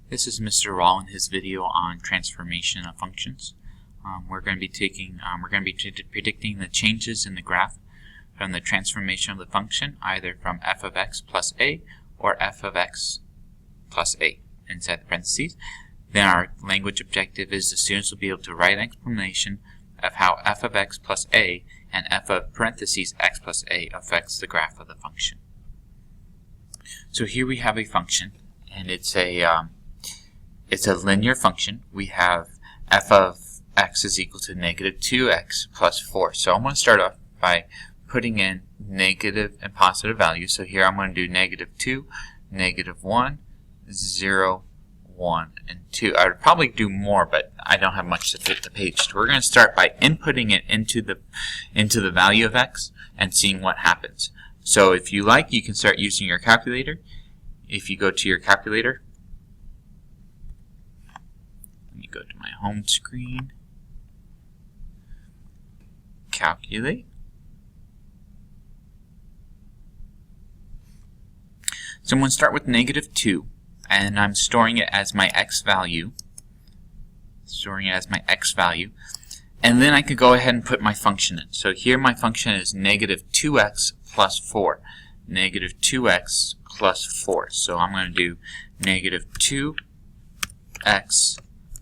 This is Mr. Rawl in his video on transformation of functions. We're going to be predicting the changes in the graph from the transformation of the function, either from f of x plus a or f of x plus a inside the parentheses. Then our language objective is the students will be able to write an explanation of how f of x plus a and f of parentheses x plus a affects the graph of the function. So here we have a function, and it's a linear function. We have f of x is equal to negative 2x plus 4. So I'm going to start off by putting in negative and positive values. So here I'm going to do negative 2, negative 1, 0, 1, and 2. I would probably do more, but I don't have much to fit the page. So we're going to start by inputting it into the value of x and seeing what happens. So if you like, you can start using your calculator. If you go to your calculator, let me go to my home screen, calculate. So I'm going to start with negative 2, and I'm storing it as my x value. And then I could go ahead and put my function in. So here my function is negative 2x plus 4. Negative 2x plus 4. So I'm going to do negative 2x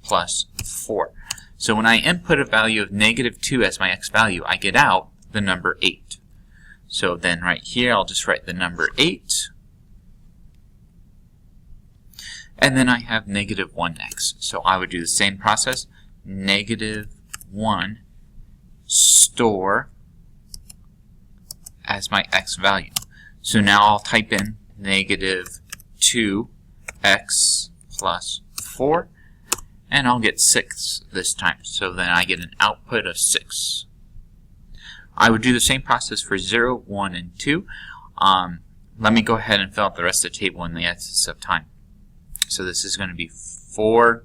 plus 4. So when I input a value of negative 2 as my x value, I get out the number 8. So then right here I'll just write the number 8. And then I have negative 1x. So I would do the same process. Negative 1 store as my x value. So now I'll type in negative 2x plus 4, and I'll get 6 this time. So then I get an output of 6. I would do the same process for 0, 1, and 2. Let me go ahead and fill out the rest of the table in the essence of time. So this is going to be 4,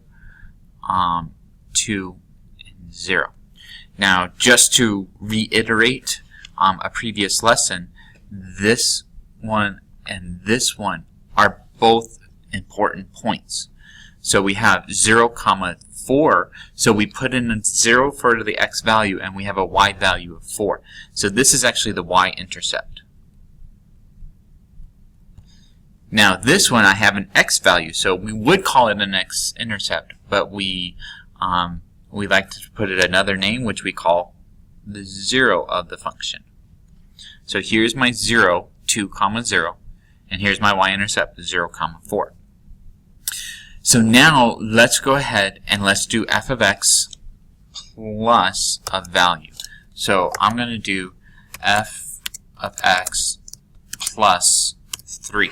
2, and 0. Now, just to reiterate a previous lesson, this one and this one are both important points. So we have 0, 4, so we put in a 0 for the x value, and we have a y value of 4. So this is actually the y-intercept. Now this one I have an x value, so we would call it an x-intercept, but we like to put it another name, which we call the 0 of the function. So here's my 0, 2, 0, and here's my y-intercept, 0, 4. So now let's go ahead and let's do f of x plus a value. So I'm going to do f of x plus 3.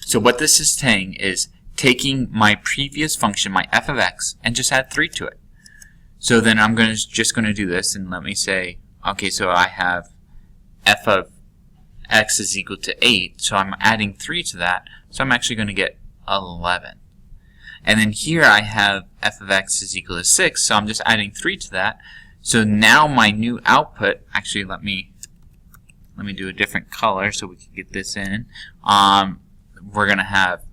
So what this is saying is taking my previous function, my f of x, and just add 3 to it. So then I'm just going to do this, and let me say, okay, so I have f of x is equal to 8, so I'm adding 3 to that, so I'm actually going to get 11. And then here I have f of x is equal to 6, so I'm just adding 3 to that. So now my new output, actually let me do a different color so we can get this in. We're going to have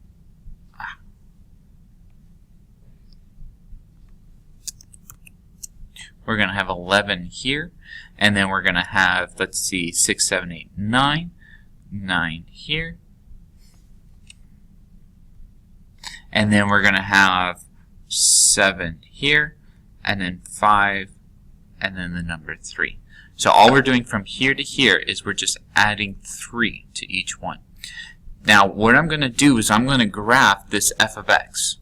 we're going to have 11 here, and then we're going to have, let's see, 6, 7, 8, 9, 9 here, and then we're going to have 7 here, and then 5, and then the number 3. So all we're doing from here to here is we're just adding 3 to each one. Now what I'm going to do is I'm going to graph this f of x.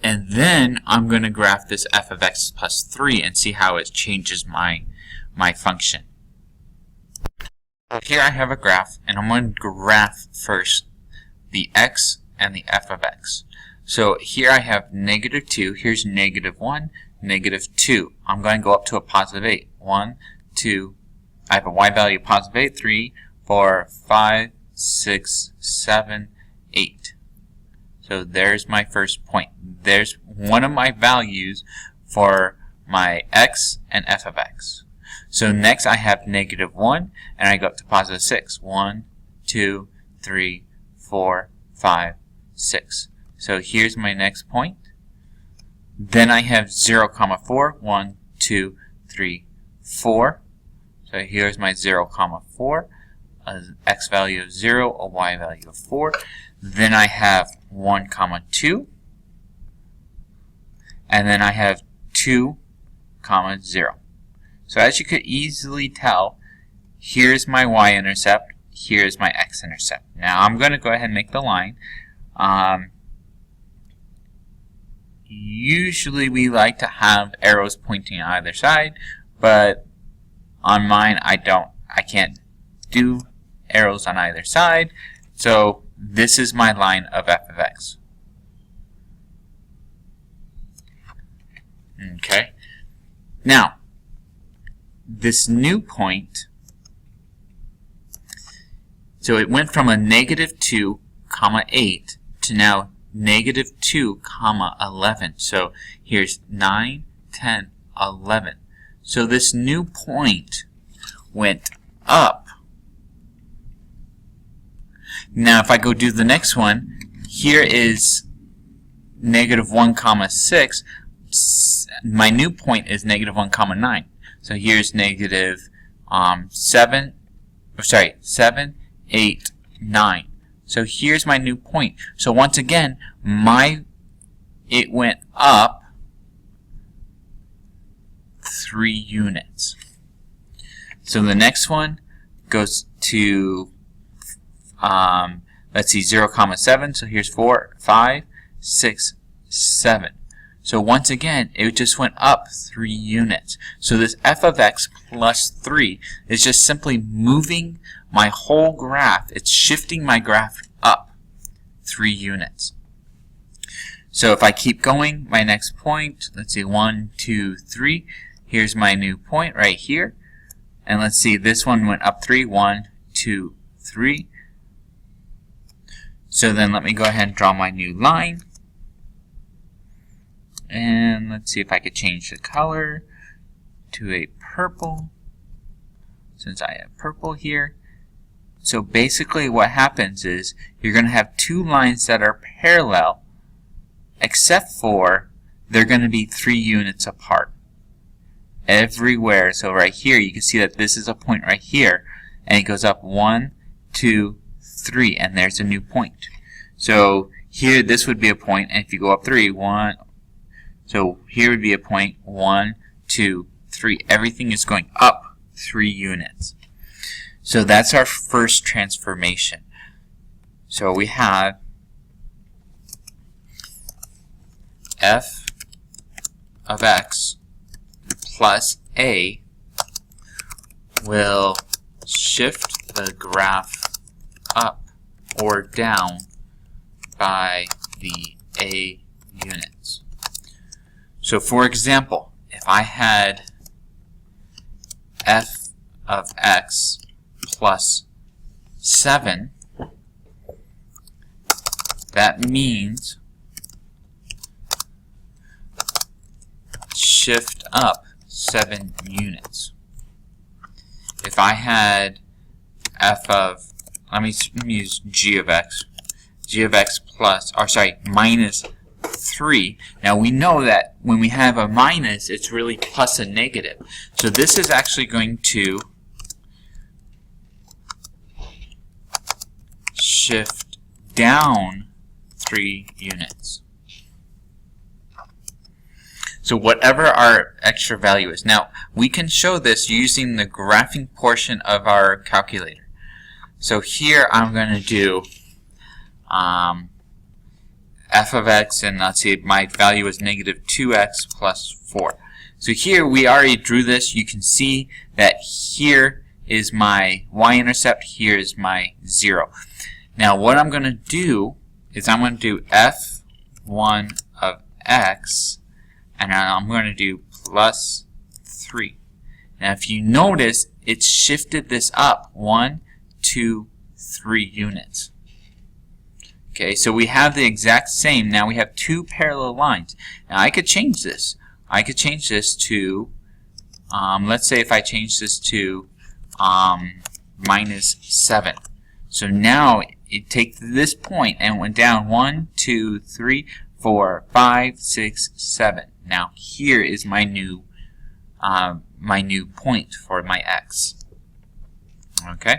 And then I'm going to graph this f of x plus 3 and see how it changes my function. Here I have a graph, and I'm going to graph first the x and the f of x. So here I have negative 2, here's negative 1, negative 2. I'm going to go up to a positive 8. 1, 2, I have a y value of positive 8, 3, 4, 5, 6, 7, 8. So there's my first point. There's one of my values for my x and f of x. So next I have negative 1, and I go up to positive 6. 1, 2, 3, 4, 5, 6. So here's my next point. Then I have 0, 4. 1, 2, 3, 4. So here's my 0, 4. An x value of 0, a y value of 4. Then I have 1, 2. And then I have 2, 0. So as you could easily tell, here's my y-intercept, here's my x-intercept. Now I'm going to go ahead and make the line. Usually we like to have arrows pointing on either side, but on mine I can't do arrows on either side. So this is my line of f of x. Okay. Now, this new point, so it went from a -2, 8 to now -2, 11. So here's 9, 10, 11. So this new point went up. Now if I go do the next one, here is -1, 6. My new point is -1, 9. So here's -7, 8, 9. So here's my new point. So once again, it went up 3 units. So the next one goes to, let's see, 0, 7. So here's 4, 5, 6, 7. So once again, it just went up 3 units. So this f of x plus 3 is just simply moving my whole graph. It's shifting my graph up 3 units. So if I keep going, my next point, let's see, 1, 2, 3. Here's my new point right here. And let's see, this one went up 3, 1, 2, 3. So then let me go ahead and draw my new line. And let's see if I could change the color to a purple, since I have purple here. So basically what happens is you're going to have 2 lines that are parallel, except for they're going to be 3 units apart everywhere. So right here you can see that this is a point right here, and it goes up 1, 2, 3, and there's a new point. So here this would be a point, and if you go up 3, 1, so here would be a point, 1, 2, 3. Everything is going up 3 units. So that's our first transformation. So we have f of x plus a will shift the graph up or down by the a units. So for example, if I had f of x plus 7, that means shift up 7 units. If I had f of, let me use g of x plus, or sorry, minus 3. Now we know that when we have a minus, it's really plus a negative. So this is actually going to shift down 3 units. So whatever our extra value is. Now we can show this using the graphing portion of our calculator. So here I'm going to do f of x, and let's see, my value is -2x plus 4. So here we already drew this. You can see that here is my y-intercept, here is my 0. Now what I'm going to do is I'm going to do f1 of x, and I'm going to do plus 3. Now if you notice, it's shifted this up 1, 2, 3 units. Okay, so we have the exact same. Now we have 2 parallel lines. Now I could change this. I could change this to, let's say if I change this to -7. So now you take this point and went down 1, 2, 3, 4, 5, 6, 7. Now here is my new point for my x. Okay,